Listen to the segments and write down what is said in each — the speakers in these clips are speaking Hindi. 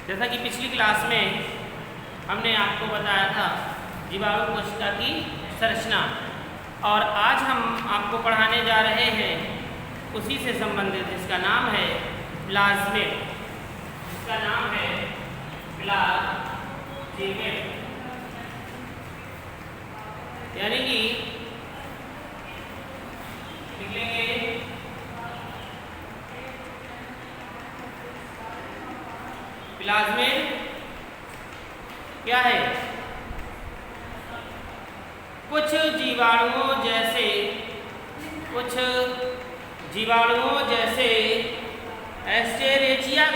जैसा कि पिछली क्लास में हमने आपको बताया था जीवाणु कोशिका की संरचना, और आज हम आपको पढ़ाने जा रहे हैं उसी से संबंधित, जिसका नाम है प्लाज्मिड। इसका नाम है प्लाज्मिड, यानी कि लिख लेंगे प्लाज्मिड क्या है? कुछ जीवाणुओं जैसे एस्चेरिचिया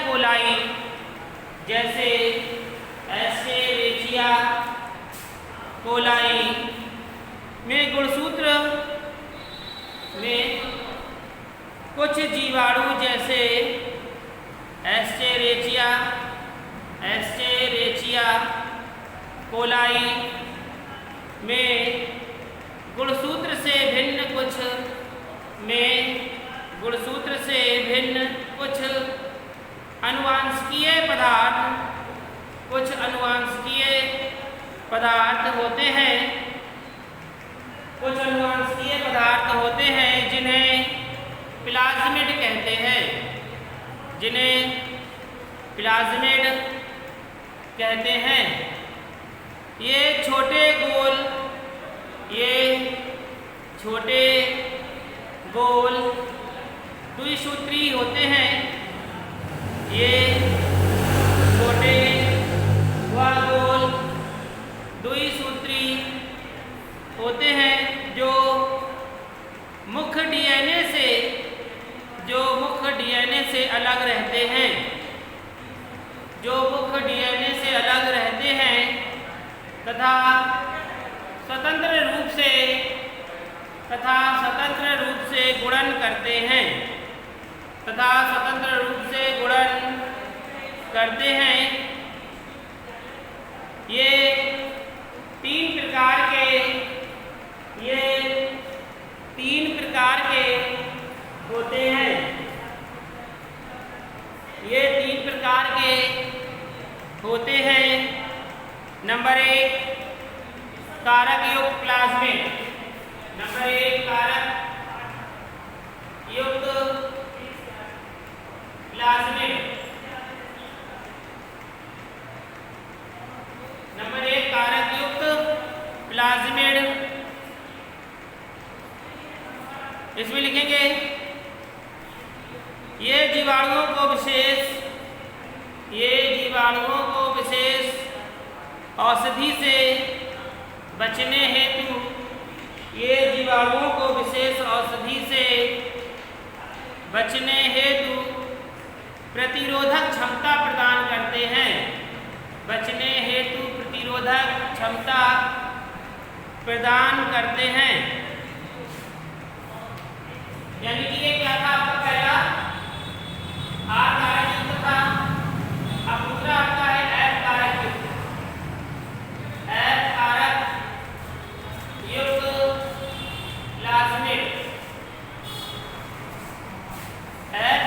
कोलाई में गुणसूत्र में कुछ जीवाणु जैसे एस्चेरिचिया कोलाई में गुणसूत्र से भिन्न कुछ अनुवांशिकीय पदार्थ होते हैं जिन्हें प्लाज्मिड कहते हैं। ये छोटे गोल द्विसूत्री होते हैं। ये छोटे व गोल द्विसूत्री होते हैं जो मुख्य डीएनए से अलग रहते हैं तथा स्वतंत्र रूप से गुणन करते हैं। ये तीन प्रकार के होते हैं। नंबर 1 कारक युक्त प्लाज्मिड। नंबर 1 कारक युक्त प्लाज्मिड। इसमें लिखेंगे ये जीवाणुओं को विशेष औषधि से बचने हेतु प्रतिरोधक क्षमता प्रदान करते हैं। यानी कि ये क्या था आपका पहला आर कारक युक्त था, अब दूसरा आपका है एफ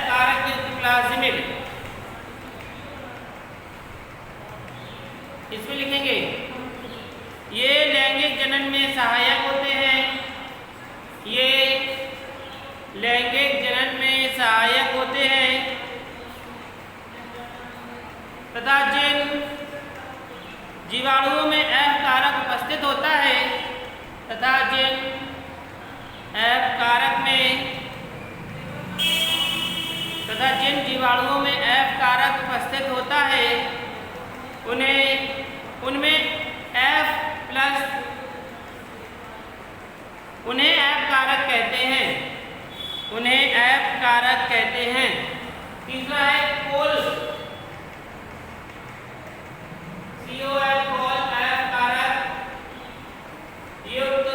कारक युक्त प्लाज्मिड। इसमें लिखेंगे ये लैंगिक जनन में सहायक होते हैं तथा जिन जीवाणुओं में एफ कारक उपस्थित होता है जिन जीवाणुओं में एफ कारक उपस्थित होता है उन्हें एफ कारक कहते हैं। तीसरा है कोल एफ कारक युक्त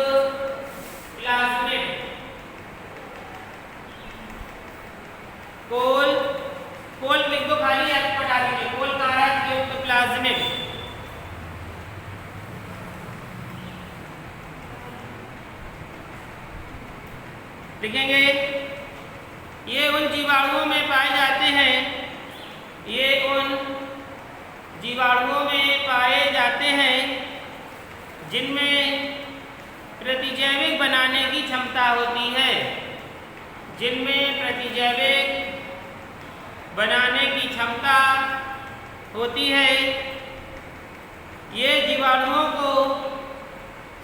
प्लाज्मिड। कोल लिख दो, खाली एफ पटा दीजिए। कोल कारक युक्त प्लाज्मिड। लिखेंगे ये उन जीवाणुओं में पाए जाते हैं जीवाणुओं में पाए जाते हैं जिनमें प्रतिजैविक बनाने की क्षमता होती है, जिनमें प्रतिजैविक बनाने की क्षमता होती है। ये जीवाणुओं को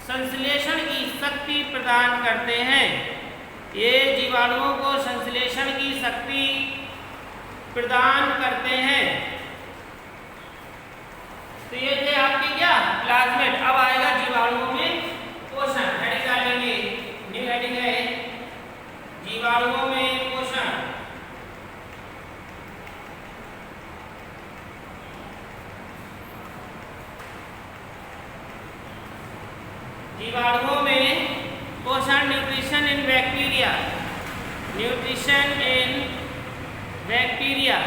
संश्लेषण की शक्ति प्रदान करते हैं। ये जीवाणुओं को संश्लेषण की शक्ति प्रदान करते हैं। तो ये थे आपके क्या प्लाज्मेट। अब आएगा जीवाणुओं में पोषण। हेडिंग डालेंगे, न्यू हेडिंग है जीवाणुओं में पोषण। जीवाणुओं में पोषण, nutrition in bacteria. Nutrition in bacteria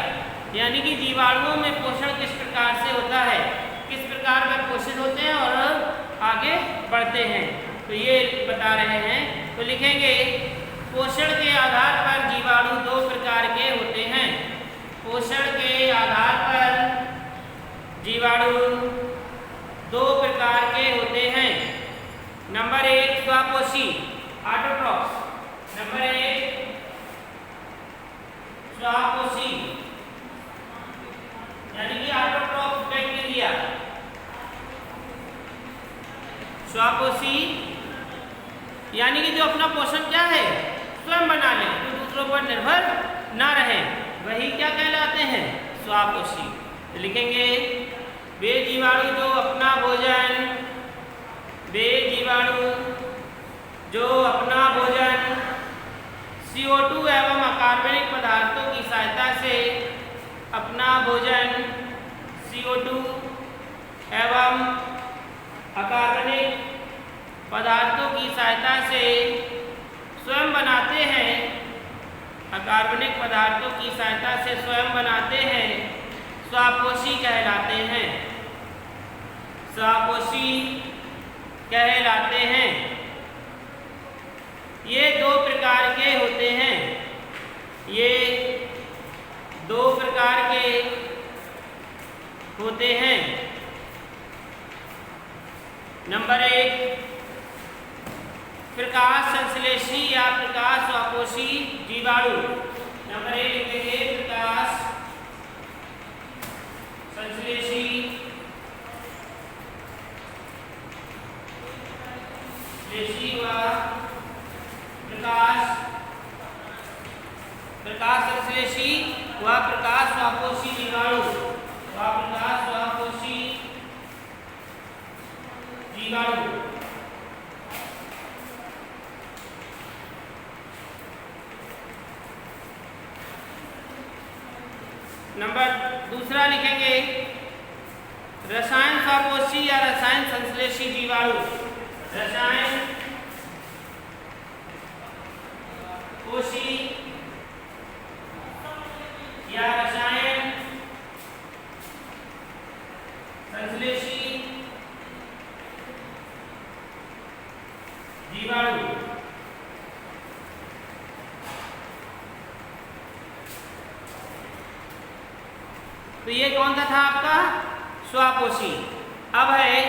यानी कि जीवाणुओं में पोषण किस प्रकार से होता है, किस प्रकार वे पोषित होते हैं और आगे बढ़ते हैं, तो ये बता रहे हैं। तो लिखेंगे पोषण के आधार पर जीवाणु दो प्रकार के होते हैं। पोषण के आधार पर जीवाणु दो प्रकार के होते हैं। नंबर 1 स्वापोषी ऑटोट्रॉप्स। नंबर 1 स्वापोषी यानी कि ऑटोट्रॉप्स बैक्टीरिया। स्वापोषी यानी कि जो अपना पोषण क्या है स्वयं बना ले, तो दूसरों पर निर्भर ना रहे, वही क्या कहलाते हैं स्वापोषी। तो लिखेंगे वे जीवाणु जो अपना भोजन, वे जीवाणु जो अपना भोजन CO2 एवं अकार्बनिक पदार्थों की सहायता से अपना भोजन CO2 एवं अकार्बनिक पदार्थों की सहायता से स्वयं बनाते हैं, अकार्बनिक पदार्थों की सहायता से स्वयं बनाते हैं, स्वापोषी कहलाते हैं। स्वापोषी कहलाते हैं। ये दो प्रकार के होते हैं। ये दो प्रकार के होते हैं। नंबर 1 प्रकाश संश्लेषी या प्रकाश स्वापोषी जीवाणु। नंबर 1 लिखेंगे प्रकाश संश्लेषी प्रकाश संश्लेषी व प्रकाश स्वापोषी जीवाणु। प्रकाश स्वापोषी जीवाणु। नंबर 2 लिखेंगे रसायन स्वापोषी या रसायन संश्लेषी जीवाणु। रसायन पोषी या रसायन संश्लेषी जीवाणु। तो ये कौन सा था आपका स्वापोषी। अब है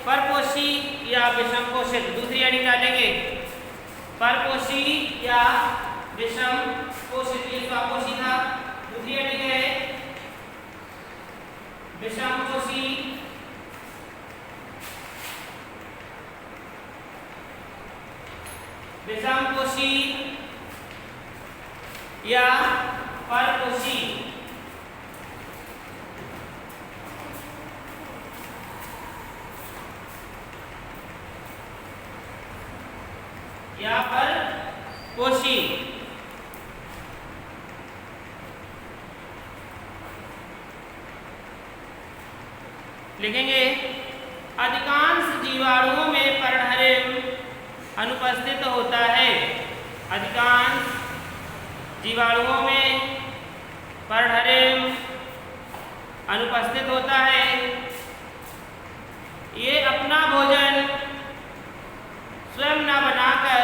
परपोषी या विषम पोषित। दूसरी हेडिंग डालेंगे परपोषी या विषम पोषित। ये स्वापोषी था। दूसरी हेडिंग है विषम पोषी विषम पोषी या परपोषी। या परपोषी। लिखेंगे अधिकांश जीवाणुओं में पर्णहरिम अनुपस्थित होता है। अधिकांश जीवाणुओं में पर्णहरिम अनुपस्थित होता है। ये अपना भोजन स्वयं ना बनाकर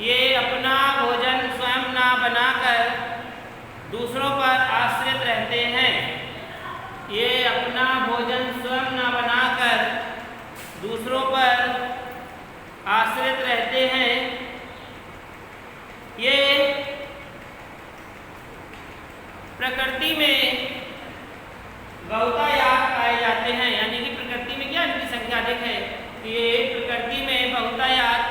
ये अपना भोजन स्वयं ना बनाकर दूसरों पर आश्रित रहते हैं। ये अपना भोजन स्वयं न बनाकर दूसरों पर आश्रित रहते हैं। ये प्रकृति में बहुतायत पाए जाते हैं, यानी कि प्रकृति में क्या इनकी संख्या अधिक है, ये प्रकृति में बहुतायत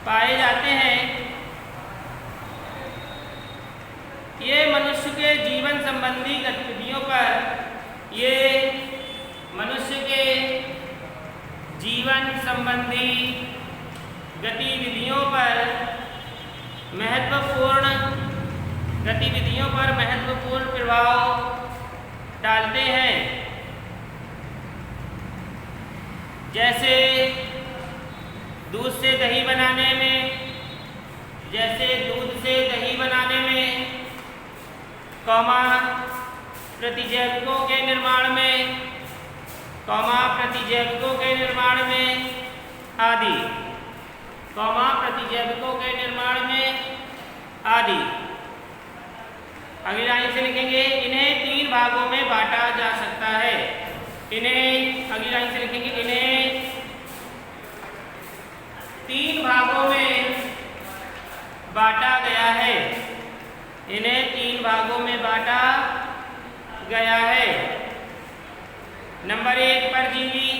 पाए जाते हैं। ये मनुष्य के जीवन संबंधी गतिविधियों पर, ये मनुष्य के जीवन संबंधी गतिविधियों पर महत्वपूर्ण प्रभाव डालते हैं। जैसे दूध से दही बनाने में, प्रतिजैविकों के निर्माण में, आदि। अगली लाइन से लिखेंगे, इन्हें 3 भागों में बांटा जा सकता है। इन्हें 3 भागों में बांटा गया है। नंबर 1 परजीवी।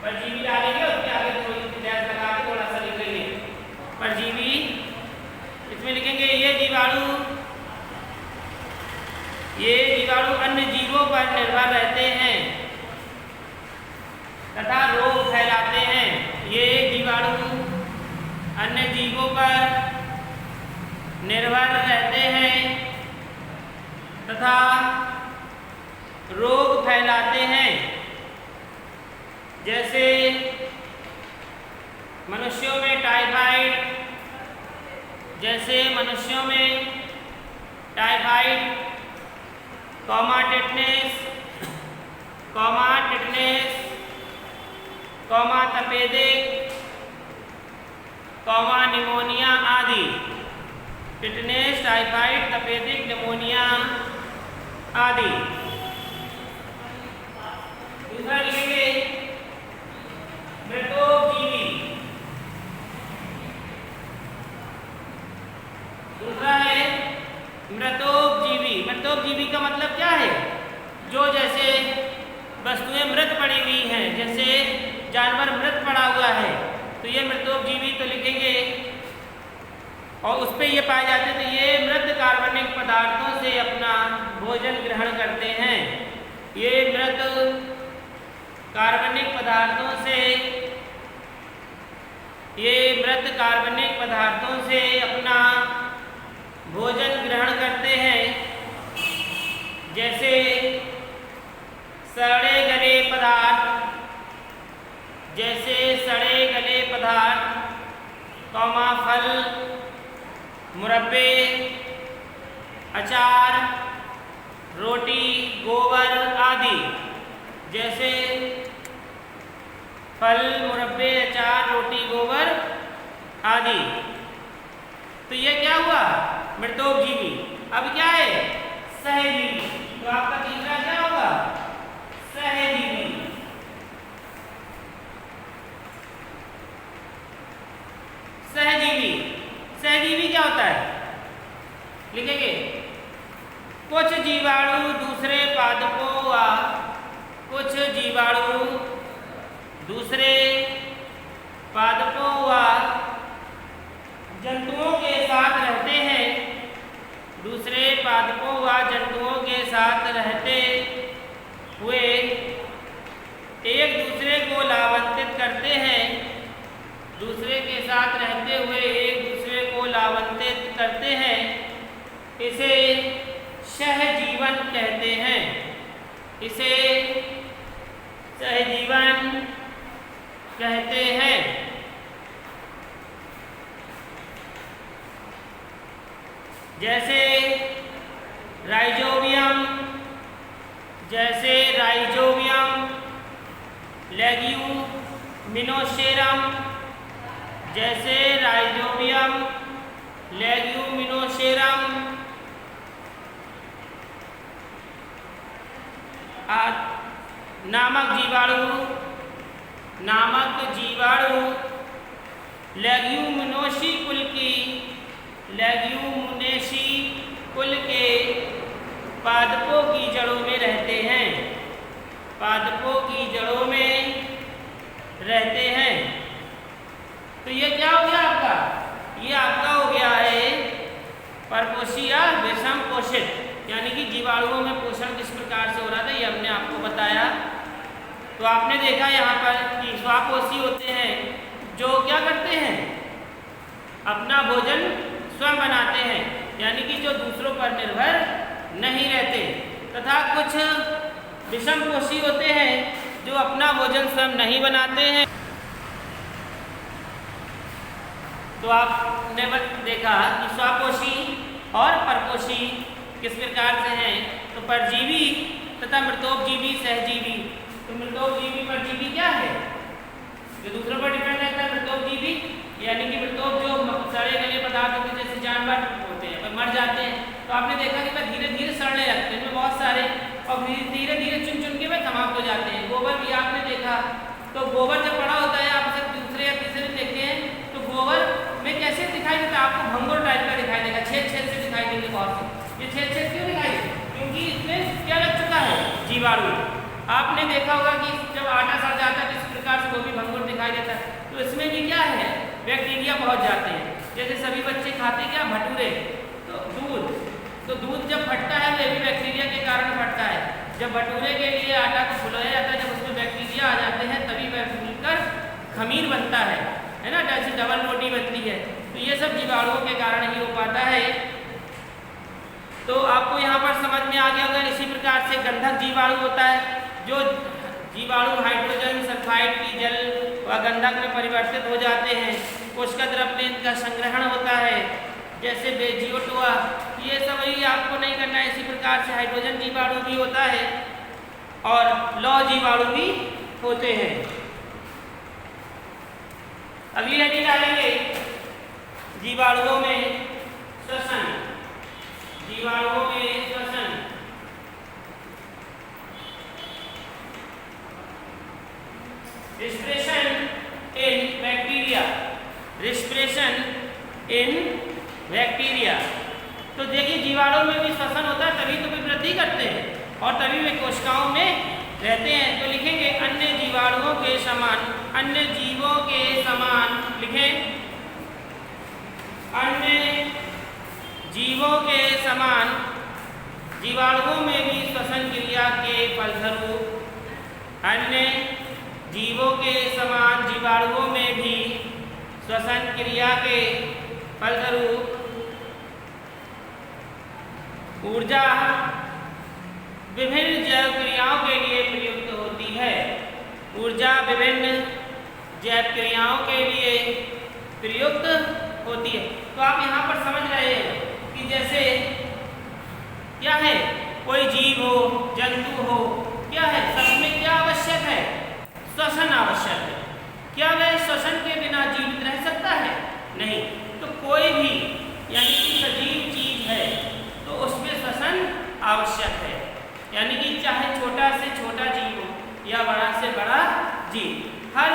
परजीवी डालेंगे, उसके आगे थोड़ी डैश लगा के थोड़ा सा लिख लेंगे। परजीवी, इसमें लिखेंगे ये जीवाणु अन्य जीवों पर निर्भर रहते हैं तथा रोग फैलाते हैं। ये जीवाणु अन्य जीवों पर निर्भर रहते हैं तथा रोग फैलाते हैं। जैसे मनुष्यों में टाइफाइड, टेटनेस, तपेदिक, निमोनिया आदि। टेटनेस, टाइफाइड, तपेदिक, निमोनिया आदि। दूसरा लिखेंगे मृतोपजीवी। दूसरा है मृतोपजीवी का मतलब क्या है? जो जैसे वस्तुएं मृत पड़ी हुई हैं, जैसे जानवर मृत पड़ा हुआ है तो ये मृतोपजीवी तो लिखेंगे। और उस पे ये पाए जाते हैं तो ये मृत कार्बनिक पदार्थों से अपना भोजन ग्रहण करते हैं। ये मृत कार्बनिक पदार्थों से अपना भोजन ग्रहण करते हैं। जैसे सड़े गले पदार्थ, फल, मुरब्बे, अचार, रोटी, गोबर आदि। जैसे फल, मुरब्बे, अचार, रोटी, गोबर आदि। तो ये क्या हुआ? मृतोपजीवी। अब क्या है? सहजीवी। तो आपका तीसरा क्या होगा? सहजीवी। सहजीवी क्या होता है? लिखेंगे कुछ जीवाणु दूसरे पादपों व जंतुओं के साथ रहते हैं। हुए एक दूसरे को लाभान्वित करते हैं। इसे सहजीवन कहते हैं। जैसे राइजोबियम, लेग्यूमिनोसेरम, जैसे राइजोबियम, लेग्यूमिनोसेरम नामक जीवाणु लेग्यूमिनोसी कुल के पादपों की जड़ों में रहते हैं। तो ये क्या हो गया आपका? ये आपका हो गया है परपोषी या विषम पोषित, यानी कि जीवाणुओं में पोषण किस प्रकार से हो रहा था ये हमने आपको बताया। तो आपने देखा यहाँ पर कि स्वापोषी होते हैं जो क्या करते हैं, अपना भोजन स्वयं बनाते हैं, यानी कि जो दूसरों पर निर्भर नहीं रहते, तथा कुछ विषमपोषी होते हैं जो अपना भोजन स्वयं नहीं बनाते हैं। तो आपने देखा कि स्वापोषी और परपोषी किस प्रकार से हैं। तो परजीवी तथा मृतोपजीवी सहजीवी। तो मृतोपजीवी परजीवी क्या है? जो दूसरों पर डिपेंड रहता है मृतोपजीवी, यानी कि मृतोप जो सड़े गले पदार्थ होते हैं, जैसे जानवर होते हैं पर मर जाते हैं, तो आपने देखा कि वह धीरे धीरे सड़ने लगते हैं, बहुत सारे, और धीरे धीरे चुन चुन के वह समाप्त हो जाते हैं। गोबर भी आपने देखा, तो गोबर जब पड़ा होता है, आप सब दूसरे या तीसरे देखते हैं, तो गोबर में कैसे दिखाई देता है आपको? भंगुर टाइप का दिखाई देगा, छेद छेद से दिखाई देंगे बहुत से। ये छेद छेद क्यों दिखाई देते? क्योंकि इसमें क्या लग चुका है? जीवाणु। आपने देखा होगा कि जब आटा सड़ जाता है किस प्रकार से वो भी भंगुर दिखाई देता है, तो इसमें भी क्या है? बैक्टीरिया पहुंच जाते हैं। जैसे सभी बच्चे खाते क्या? भटूरे, तो दूध जब फटता है वो भी बैक्टीरिया के कारण फटता है। जब भटूरे के लिए आटा को फुलाया जाता है, जब उसमें बैक्टीरिया आ जाते हैं तभी वह फूलकर खमीर बनता है ना, जैसे डबल रोटी बनती है। तो ये सब जीवाणुओं के कारण ही हो पाता है। तो आपको यहाँ पर समझ में आ गया होगा। इसी प्रकार से गंधक जीवाणु होता है, जो जीवाणु हाइड्रोजन सल्फाइड की जल व गंधक में परिवर्तित हो जाते हैं। कोशिका द्रव में इनका संग्रहण होता है, जैसे बेजियोटोआ। ये सब ही आपको नहीं करना है। इसी प्रकार से हाइड्रोजन जीवाणु भी होता है और लौह जीवाणु भी होते हैं। अगली हेडिंग डालेंगे जीवाणुओं में श्वसन। रिस्पिरेशन इन बैक्टीरिया। तो देखिए जीवाणुओं में भी श्वसन होता है, तभी तो वे वृद्धि करते हैं और तभी वे कोशिकाओं में रहते हैं। तो लिखेंगे अन्य जीवों के समान लिखें, अन्य जीवों के समान जीवाणुओं में भी श्वसन क्रिया के फलस्वरूप, अन्य जीवों के समान जीवाणुओं में भी श्वसन क्रिया के फलस्वरूप ऊर्जा विभिन्न जैव क्रियाओं के लिए प्रयुक्त होती है। ऊर्जा विभिन्न जैव क्रियाओं के लिए प्रयुक्त होती है। तो आप यहाँ पर समझ रहे हैं कि जैसे क्या है, कोई जीव हो, जंतु हो, क्या है, सब में क्या आवश्यक है? श्वसन आवश्यक है। क्या वह श्वसन के बिना जीवित रह सकता है? नहीं। तो कोई भी यानी कि सजीव चीज है तो उसमें श्वसन आवश्यक है, यानी कि चाहे छोटा से छोटा जीव हो या बड़ा से बड़ा जीव, हर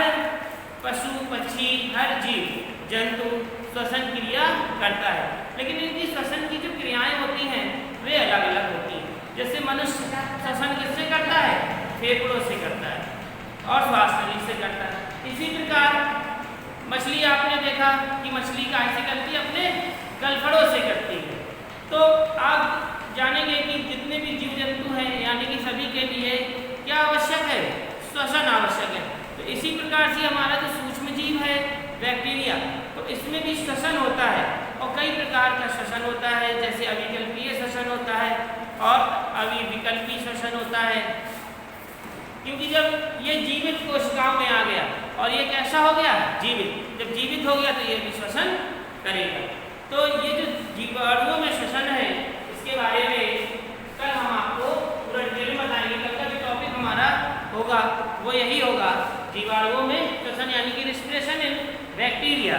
पशु पक्षी, हर जीव जंतु श्वसन क्रिया करता है। लेकिन इनकी श्वसन की जो क्रियाएं होती हैं वे अलग अलग होती हैं। जैसे मनुष्य श्वसन किससे करता है? फेफड़ों से करता है और श्वास नली से करता है। इसी प्रकार मछली आपने देखा कि मछली कैसे करती है? अपने गलफड़ों से करती है। तो आप जानेंगे कि जितने भी जीव जंतु हैं यानी कि सभी के लिए क्या आवश्यक है? श्वसन आवश्यक है। तो इसी प्रकार से हमारा जो सूक्ष्म जीव है बैक्टीरिया, तो इसमें भी श्वसन होता है और कई प्रकार का श्वसन होता है। जैसे अविकल्पीय श्वसन होता है और अविविकल्पी श्वसन होता है। क्योंकि जब ये जीवित कोशिकाओं में आ गया और ये कैसा हो गया? जीवित। जब जीवित हो गया तो ये भी श्वसन करेगा। तो ये जो जीवाणुओं में श्वसन है इसके बारे में कल हम आपको पूरा डिटेल में बताएंगे। कल का जो टॉपिक हमारा होगा होगा वो यही होगा, जीवाणुओं में श्वसन यानी कि रिस्पिरेशन इन बैक्टीरिया।